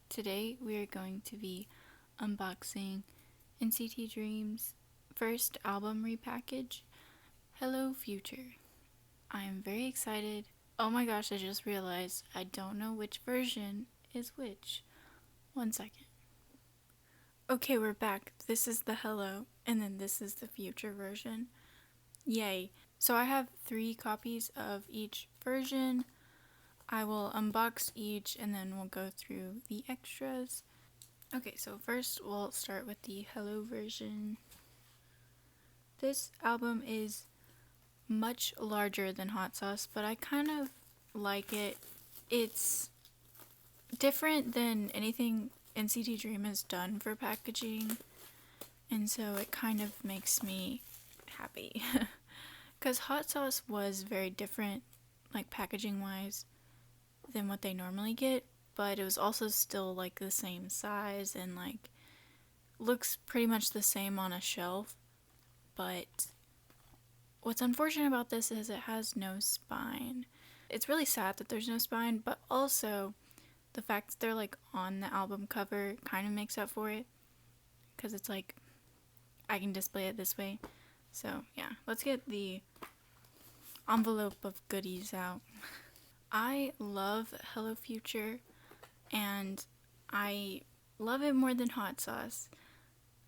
Today we are going to be unboxing NCT Dream's first album repackage, Hello Future. I am very excited. Oh my gosh, I just realized I don't know which version is which. One second. Okay, we're back. This is the Hello, and then this is the Future version. Yay. So I have 3 copies of each version. I will unbox each and then we'll go through the extras. Okay, so first we'll start with the Hello version. This album is much larger than Hot Sauce, but I kind of like it. It's different than anything NCT Dream has done for packaging, and so it kind of makes me happy. Because Hot Sauce was very different, like packaging wise, than what they normally get, but it was also still like the same size and like looks pretty much the same on a shelf. But what's unfortunate about this is it has no spine. It's really sad that there's no spine, but also the fact that they're like on the album cover kind of makes up for it, because it's like I can display it this way. So yeah, let's get the envelope of goodies out. I love Hello Future, and I love it more than Hot Sauce.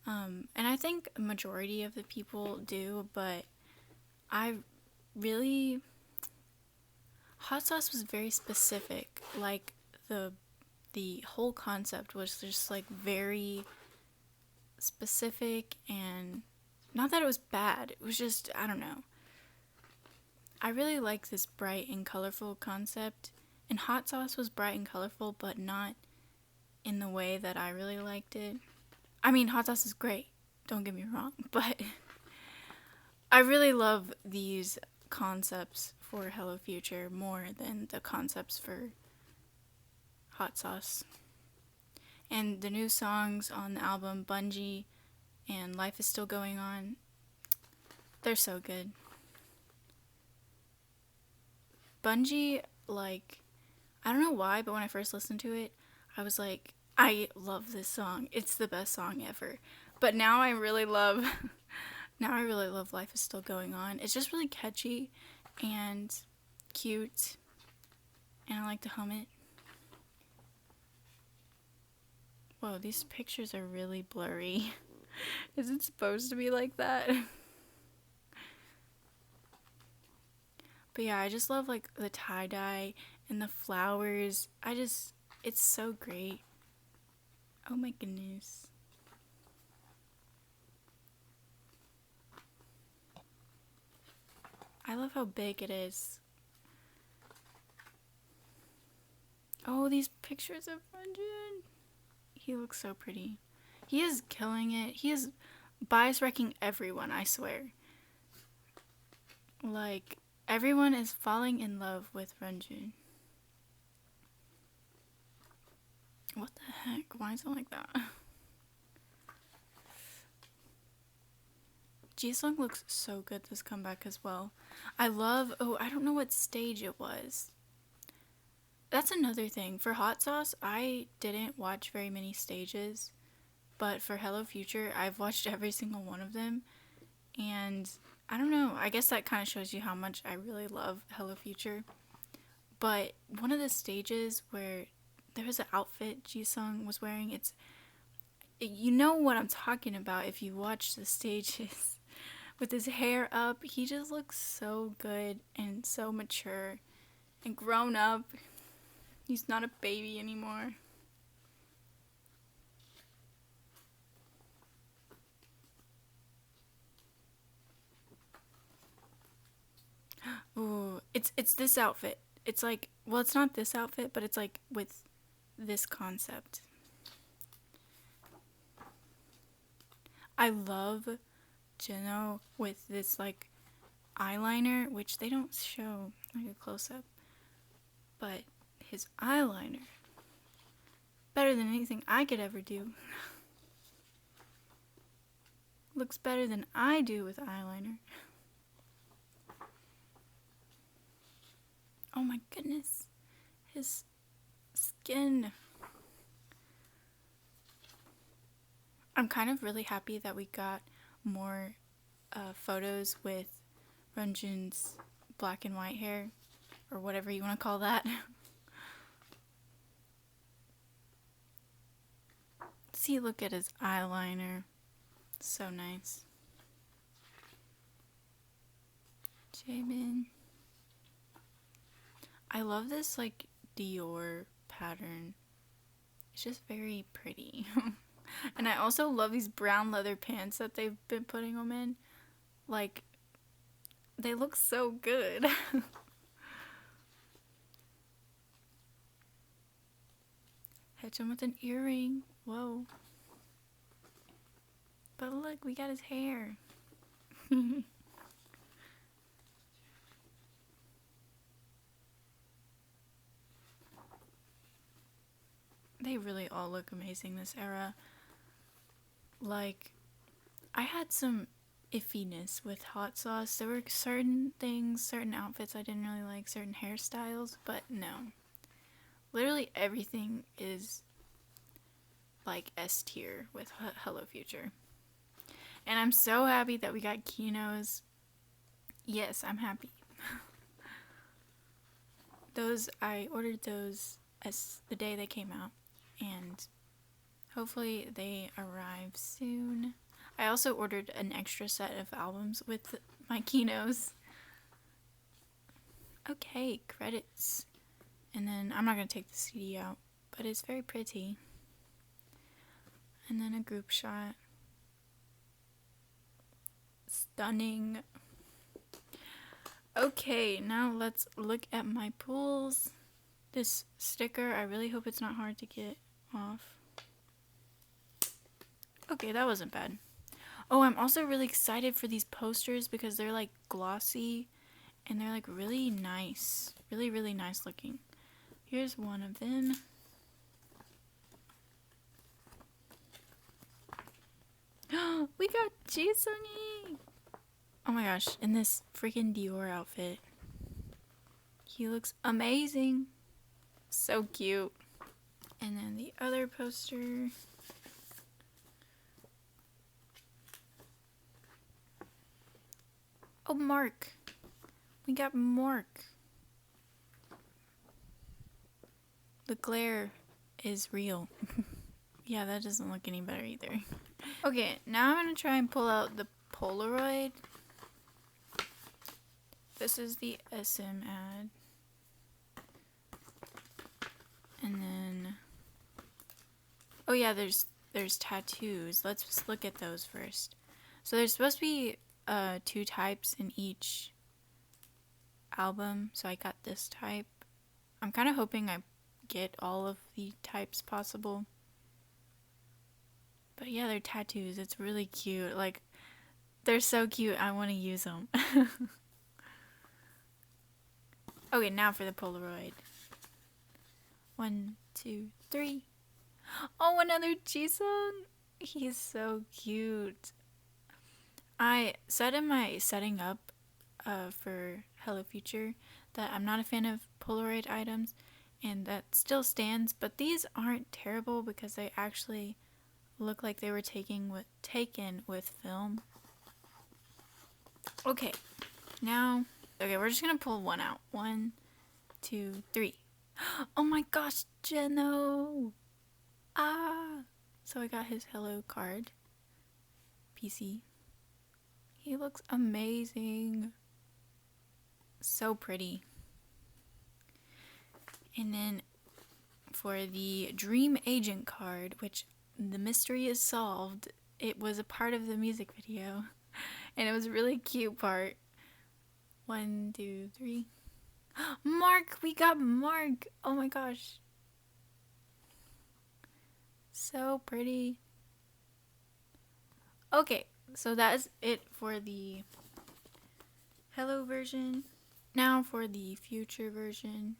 And I think a majority of the people do, but I really... Hot Sauce was very specific. Like, the whole concept was just, like, very specific, and not that it was bad. It was just, I don't know. I really like this bright and colorful concept, and Hot Sauce was bright and colorful, but not in the way that I really liked it. I mean, Hot Sauce is great, don't get me wrong, but I really love these concepts for Hello Future more than the concepts for Hot Sauce. And the new songs on the album, Bungee and Life is Still Going On, they're so good. Bungee, like, I don't know why, but when I first listened to it, I was like, I love this song. It's the best song ever. But now I really love Life is Still Going On. It's just really catchy and cute, and I like to hum it. Whoa, these pictures are really blurry. Is it supposed to be like that? But yeah, I just love like the tie-dye and the flowers. It's so great. Oh my goodness. I love how big it is. Oh, these pictures of Ranjun. He looks so pretty. He is killing it. He is bias wrecking everyone, I swear. Like, everyone is falling in love with Ranjun. What the heck? Why is it like that? Jisung looks so good this comeback as well. I don't know what stage it was. That's another thing. For Hot Sauce, I didn't watch very many stages. But for Hello Future, I've watched every single one of them. And I don't know, I guess that kind of shows you how much I really love Hello Future. But one of the stages where there was an outfit Jisung was wearing, you know what I'm talking about if you watch the stages. With his hair up, he just looks so good and so mature and grown up. He's not a baby anymore. Ooh, it's this outfit. It's like, well, it's not this outfit, but it's like with this concept. I love Jino with this like eyeliner, which they don't show like a close-up, but his eyeliner, better than anything I could ever do. Looks better than I do with eyeliner. Oh my goodness, his skin. I'm kind of really happy that we got more photos with Renjun's black and white hair, or whatever you want to call that. See, look at his eyeliner. So nice. Jamin. I love this like Dior pattern. It's just very pretty. And I also love these brown leather pants that they've been putting them in. Like, they look so good. Hit him with an earring. Whoa. But look, we got his hair. They really all look amazing this era. Like, I had some iffiness with hot sauce. There were certain things, certain outfits I didn't really like, certain hairstyles, but no. Literally everything is like S tier with Hello Future. And I'm so happy that we got Kino's. Yes, I'm happy. I ordered those as the day they came out, and hopefully they arrive soon. I also ordered an extra set of albums with my Kino's. Okay, credits. And then I'm not going to take the CD out, but it's very pretty. And then a group shot. Stunning. Okay, now let's look at my pools. This sticker, I really hope it's not hard to get off. Okay, that wasn't bad. Oh, I'm also really excited for these posters because they're like glossy and they're like really nice. Really, really nice looking. Here's one of them. We got Jisung. Oh my gosh, in this freaking Dior outfit. He looks amazing. So cute. And then the other poster. Oh, Mark. We got Mark. The glare is real. Yeah, that doesn't look any better either. Okay, now I'm going to try and pull out the Polaroid. This is the SM ad. And then... oh yeah, there's tattoos. Let's just look at those first. So there's supposed to be 2 types in each album. So I got this type. I'm kind of hoping I get all of the types possible. But yeah, they're tattoos. It's really cute. Like, they're so cute. I want to use them. Okay, now for the Polaroid. 1, 2, 3. Oh, another Jisung. He's so cute. I said in my setting up for Hello Future that I'm not a fan of Polaroid items, and that still stands, but these aren't terrible because they actually look like they were taken with film. Okay, now, okay, we're just gonna pull one out. 1, 2, 3. Oh my gosh, Jeno! Ah! So I got his hello card. PC. He looks amazing. So pretty. And then for the Dream Agent card, which the mystery is solved, it was a part of the music video. And it was a really cute part. 1, 2, 3. Mark! We got Mark! Oh my gosh. So pretty. Okay, so that is it for the Hello version. Now for the Future version.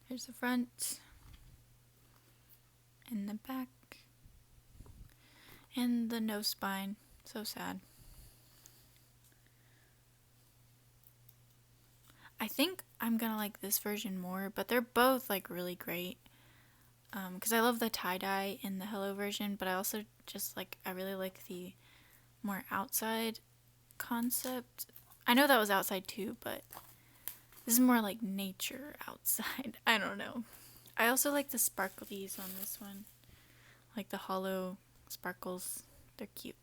There's the front. And the back. And the no spine. So sad. I think I'm gonna like this version more, but they're both like really great. because I love the tie-dye in the Hello version, but I also just like, I really like the more outside concept. I know that was outside too, but this is more like nature outside. I don't know. I also like the sparklies on this one. Like the hollow sparkles. They're cute.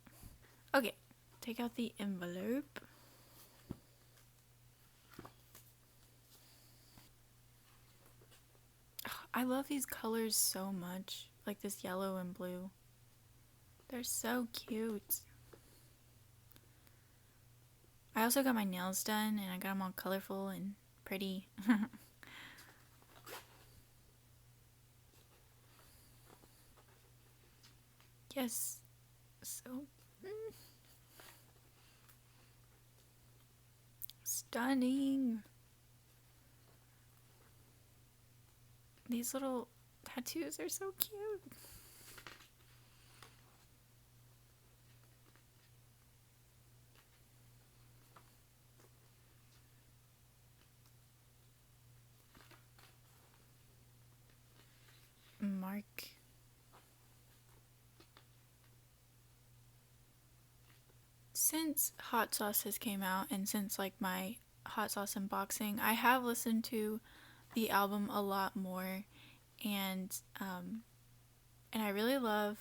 Okay, take out the envelope. I love these colors so much. Like this yellow and blue. They're so cute. I also got my nails done and I got them all colorful and pretty. Yes. So stunning. These little tattoos are so cute. Mark. Since hot sauce has came out and since like my hot sauce unboxing, I have listened to the album a lot more, and I really love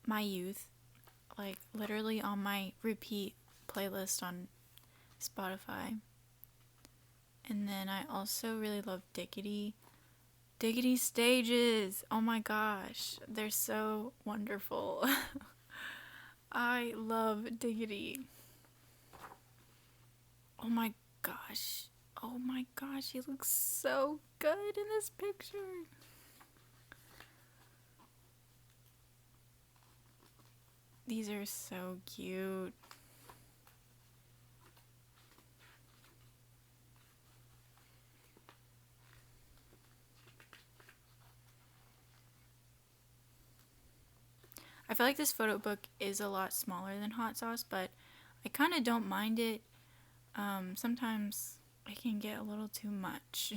My Youth, like literally on my repeat playlist on Spotify. And then I also really love Diggity. Diggity stages. Oh my gosh, they're so wonderful. I love Diggity. Oh my gosh. Oh my gosh, he looks so good in this picture. These are so cute. I feel like this photo book is a lot smaller than Hot Sauce, but I kind of don't mind it. Sometimes it can get a little too much.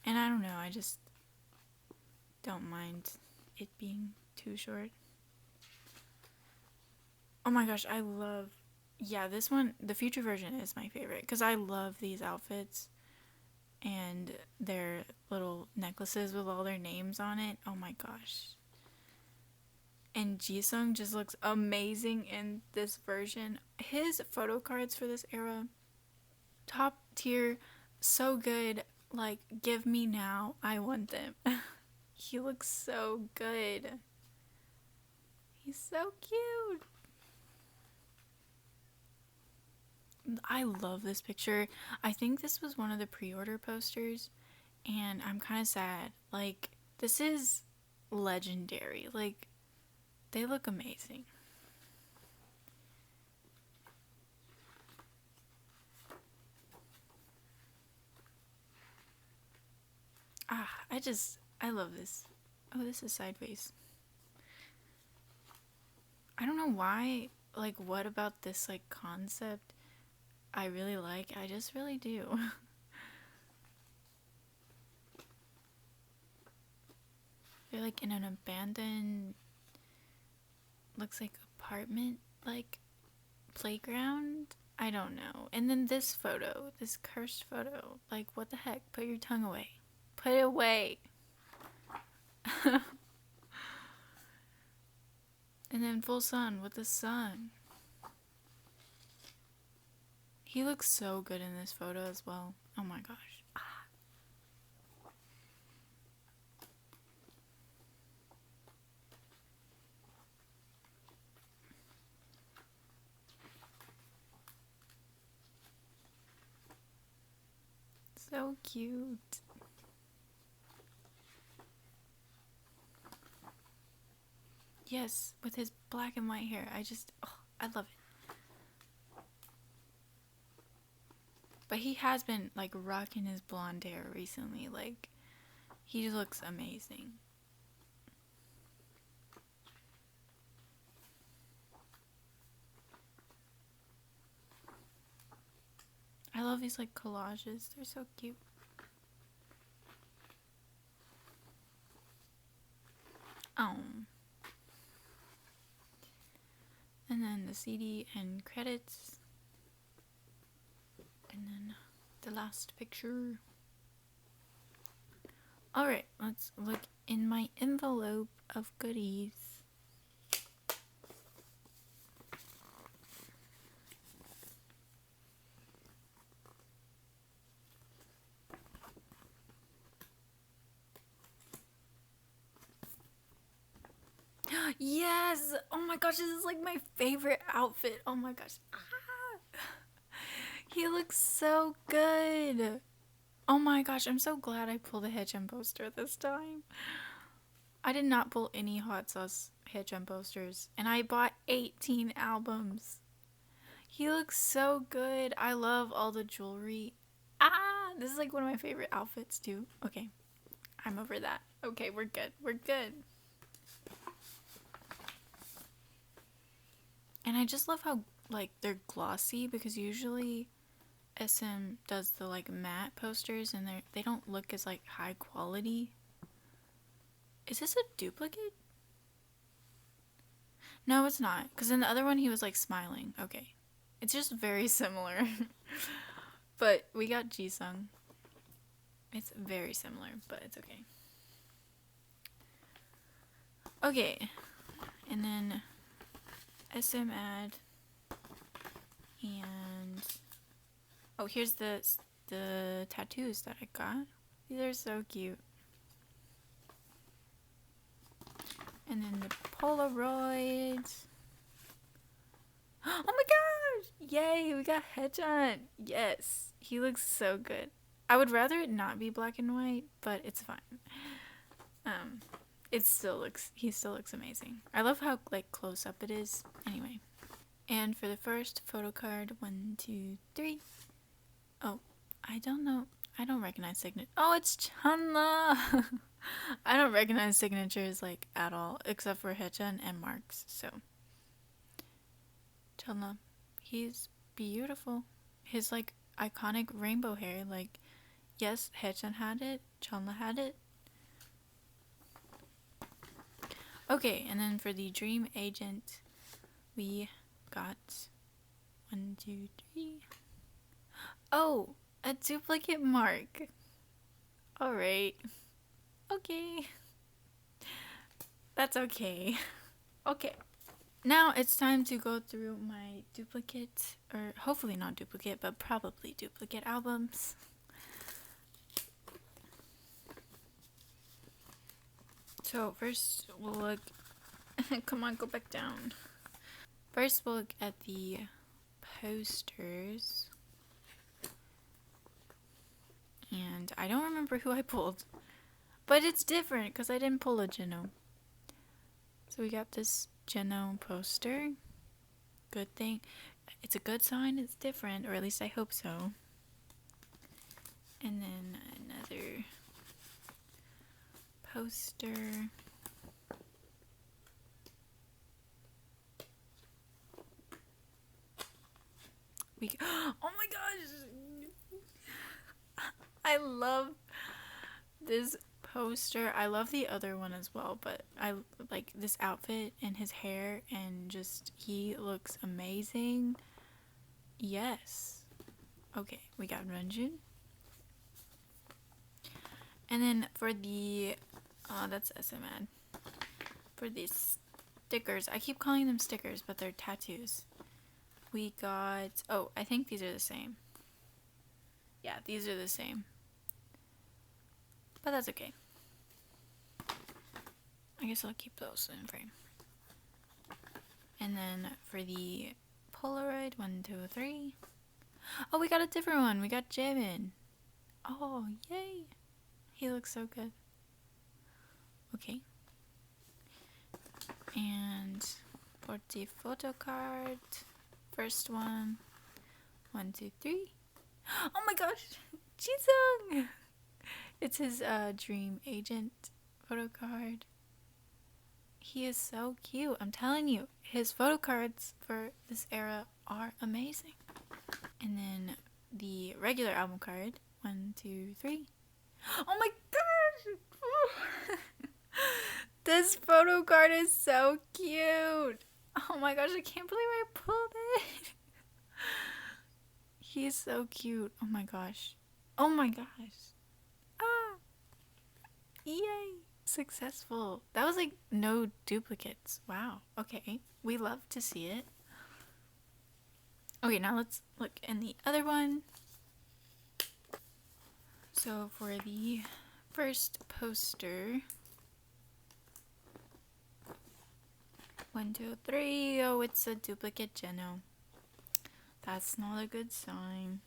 And I don't know, I just don't mind it being too short. Oh my gosh, I love... Yeah, this one, the future version is my favorite because I love these outfits and their little necklaces with all their names on it. Oh my gosh. And Jisung just looks amazing in this version. His photo cards for this era, top tier, so good. Like, give me now. I want them. He looks so good. He's so cute. I love this picture. I think this was one of the pre-order posters, and I'm kind of sad. Like, this is legendary. Like, they look amazing. I love this. Oh, this is sideways. I don't know why, like, what about this, like, concept I really like. I just really do. They're, like, in an abandoned, looks like apartment, like, playground. I don't know. And then this photo, this cursed photo. Like, what the heck? Put your tongue away. Put it away. And then full sun with the sun. He looks so good in this photo as well. Oh my gosh. So cute. Yes, with his black and white hair. I love it. But he has been, like, rocking his blonde hair recently. Like, he looks amazing. I love these, like, collages. They're so cute. And then the CD and credits. And then the last picture. Alright, let's look in my envelope of goodies. Yes! Oh my gosh, this is like my favorite outfit. Oh my gosh. Ah! He looks so good. Oh my gosh, I'm so glad I pulled a HM poster this time. I did not pull any hot sauce HM posters, and I bought 18 albums. He looks so good. I love all the jewelry. Ah, this is like one of my favorite outfits too. Okay, I'm over that. Okay, we're good. We're good. And I just love how like they're glossy, because usually SM does the like matte posters and they don't look as like high quality. Is this a duplicate? No, it's not, because in the other one he was like smiling. Okay, it's just very similar. But we got Jisung. It's very similar, but it's okay. Okay, and then SM ad, and oh, here's the tattoos that I got. These are so cute. And then the Polaroids. Oh my gosh! Yay, we got Haechan. Yes, he looks so good. I would rather it not be black and white, but it's fine. He still looks amazing. I love how like close up it is. Anyway. And for the first photo card, 1, 2, 3. Oh, I don't know. I don't recognize signature. Oh, it's Chanla. I don't recognize signatures like at all, except for Haechan and Mark's. So Chanla, he's beautiful. His like iconic rainbow hair, like yes, Haechan had it, Chanla had it. Okay, and then for the dream agent, we got 1, 2, 3. Oh, a duplicate Mark. Alright. Okay. That's okay. Okay. Now it's time to go through my duplicate, or hopefully not duplicate, but probably duplicate albums. So first we'll look, come on, go back down. First we'll look at the posters. And I don't remember who I pulled, but it's different because I didn't pull a Jeno. So we got this Jeno poster. Good thing. It's a good sign it's different, or at least I hope so. And then another poster. Oh my gosh! I love this poster. I love the other one as well, but I like this outfit and his hair, and just he looks amazing. Yes. Okay, we got Renjun. And then for the that's SMN. For these stickers, I keep calling them stickers, but they're tattoos. We got, oh, I think these are the same. Yeah, these are the same. But that's okay. I guess I'll keep those in frame. And then for the Polaroid, 1, 2, 3. Oh, we got a different one. We got Jamin. Oh, yay. He looks so good. Okay. And for the photo card, first one, 1, 2, 3. Oh my gosh, Jisung! It's his dream agent photo card. He is so cute. I'm telling you, his photo cards for this era are amazing. And then the regular album card, 1, 2, 3. Oh my gosh! This photo card is so cute. Oh my gosh, I can't believe I pulled it. He's so cute. Oh my gosh. Oh my gosh. Ah. Yay. Successful. That was like no duplicates. Wow. Okay. We love to see it. Okay, now let's look in the other one. So for the first poster, 1, 2, 3. Oh, it's a duplicate Geno. That's not a good sign.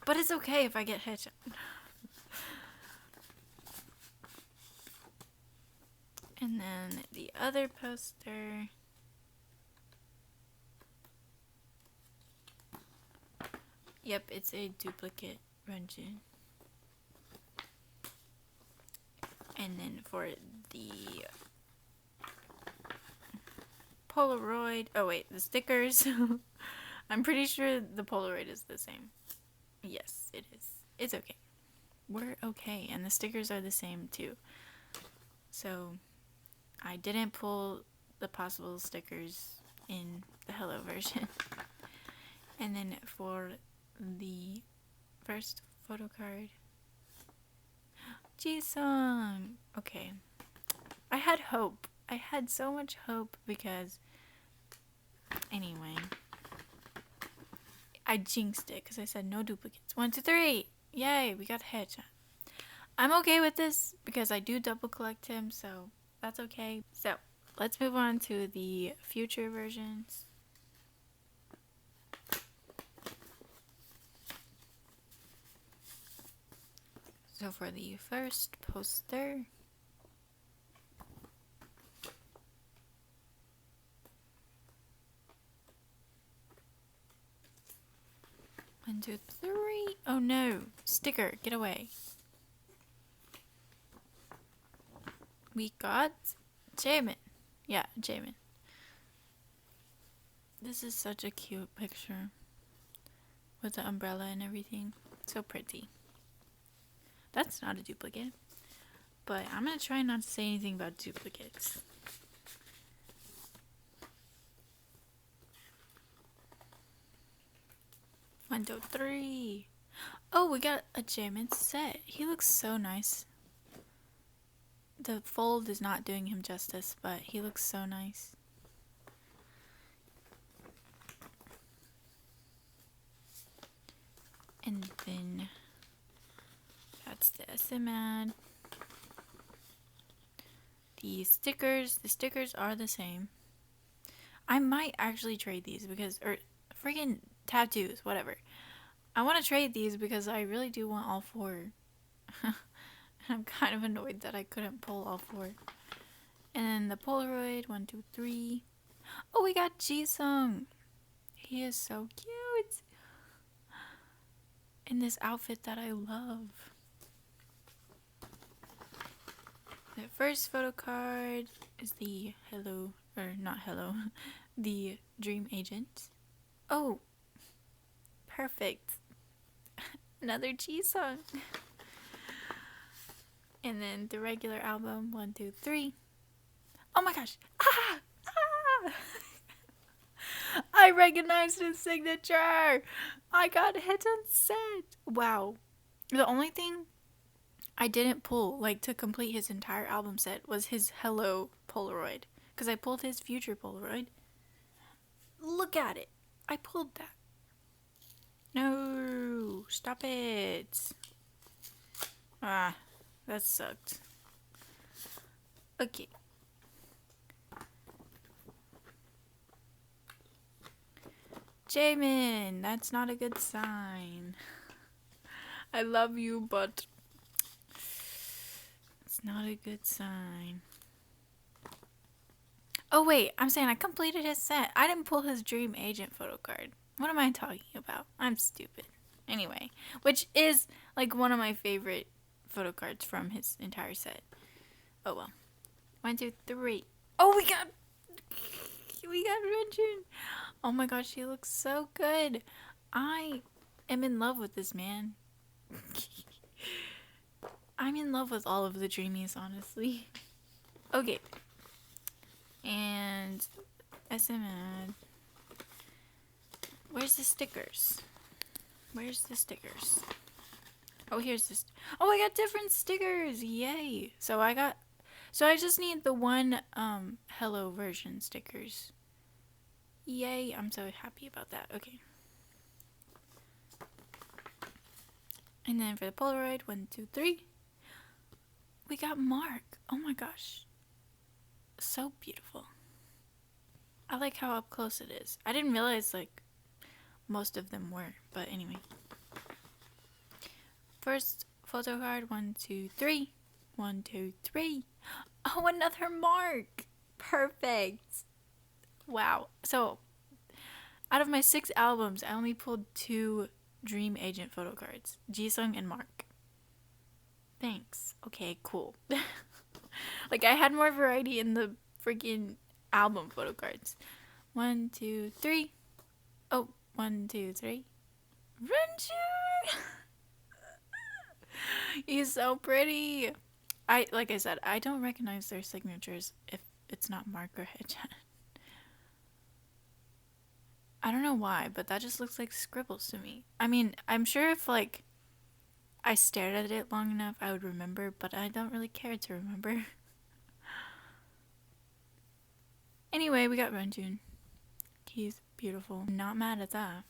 But it's okay if I get headshot. And then the other poster. Yep, it's a duplicate Renjin. And then for the Polaroid, oh wait, the stickers. I'm pretty sure the Polaroid is the same. Yes, it is. It's okay. We're okay. And the stickers are the same too. So I didn't pull the possible stickers in the Hello version. And then for the first photo card, Jisung. Okay. I had hope. I had so much hope because, anyway, I jinxed it because I said no duplicates. 1, 2, 3. Yay, we got a headshot. I'm okay with this because I do double collect him, so that's okay. So let's move on to the future versions. So for the first poster, one, two, three. Oh no, sticker, get away. We got Jamin. Yeah, Jamin. This is such a cute picture with the umbrella and everything. So pretty. That's not a duplicate. But I'm going to try not to say anything about duplicates. One, two, three. Oh, we got a Jamin set. He looks so nice. The fold is not doing him justice, but he looks so nice. And then that's the SMAD. The stickers are the same. I might actually trade these because, or freaking tattoos, whatever. I want to trade these because I really do want all 4. I'm kind of annoyed that I couldn't pull all 4. And then the Polaroid, 1, 2, 3. Oh, we got Jisung. He is so cute. In this outfit that I love. The first photo card is the hello, or not hello, the dream agent. Oh, perfect. Another Jisung. And then the regular album, 1, 2, 3. Oh my gosh. Ah! Ah! I recognized his signature. I got hit on set. Wow. The only thing I didn't pull, like, to complete his entire album set was his Hello Polaroid. Because I pulled his future Polaroid. Look at it. I pulled that. No. Stop it. Ah, that sucked. Okay. Jamin, that's not a good sign. I love you, but it's not a good sign. Oh wait, I'm saying I completed his set. I didn't pull his dream agent photo card. What am I talking about? I'm stupid. Anyway, which is like one of my favorite photo cards from his entire set. Oh well. 1, 2, 3. Oh, we got Renjun. Oh my gosh, he looks so good. I am in love with this man. I'm in love with all of the dreamies, honestly. Okay. And SMN. Where's the stickers? Where's the stickers? Oh, here's this. Oh, I got different stickers. Yay. So I just need the one hello version stickers. Yay. I'm so happy about that. Okay. And then for the Polaroid, 1, 2, 3. We got Mark. Oh my gosh. So beautiful. I like how up close it is. I didn't realize like most of them were, but anyway. First photo card, 1, 2, 3. 1, 2, 3. Oh, another Mark. Perfect. Wow. So out of my 6 albums, I only pulled 2 Dream Agent photo cards. Jisung and Mark. Thanks. Okay, cool. Like I had more variety in the freaking album photo cards. 1, 2, 3. Oh, 1, 2, 3. Renju! He's so pretty. Like I said, I don't recognize their signatures if it's not Mark or Hechan. I don't know why, but that just looks like scribbles to me. I mean, I'm sure if like I stared at it long enough, I would remember, but I don't really care to remember. Anyway, we got Renjun. He's beautiful. Not mad at that.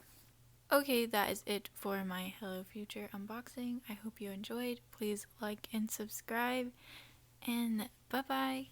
Okay, that is it for my Hello Future unboxing. I hope you enjoyed. Please like and subscribe, and bye-bye.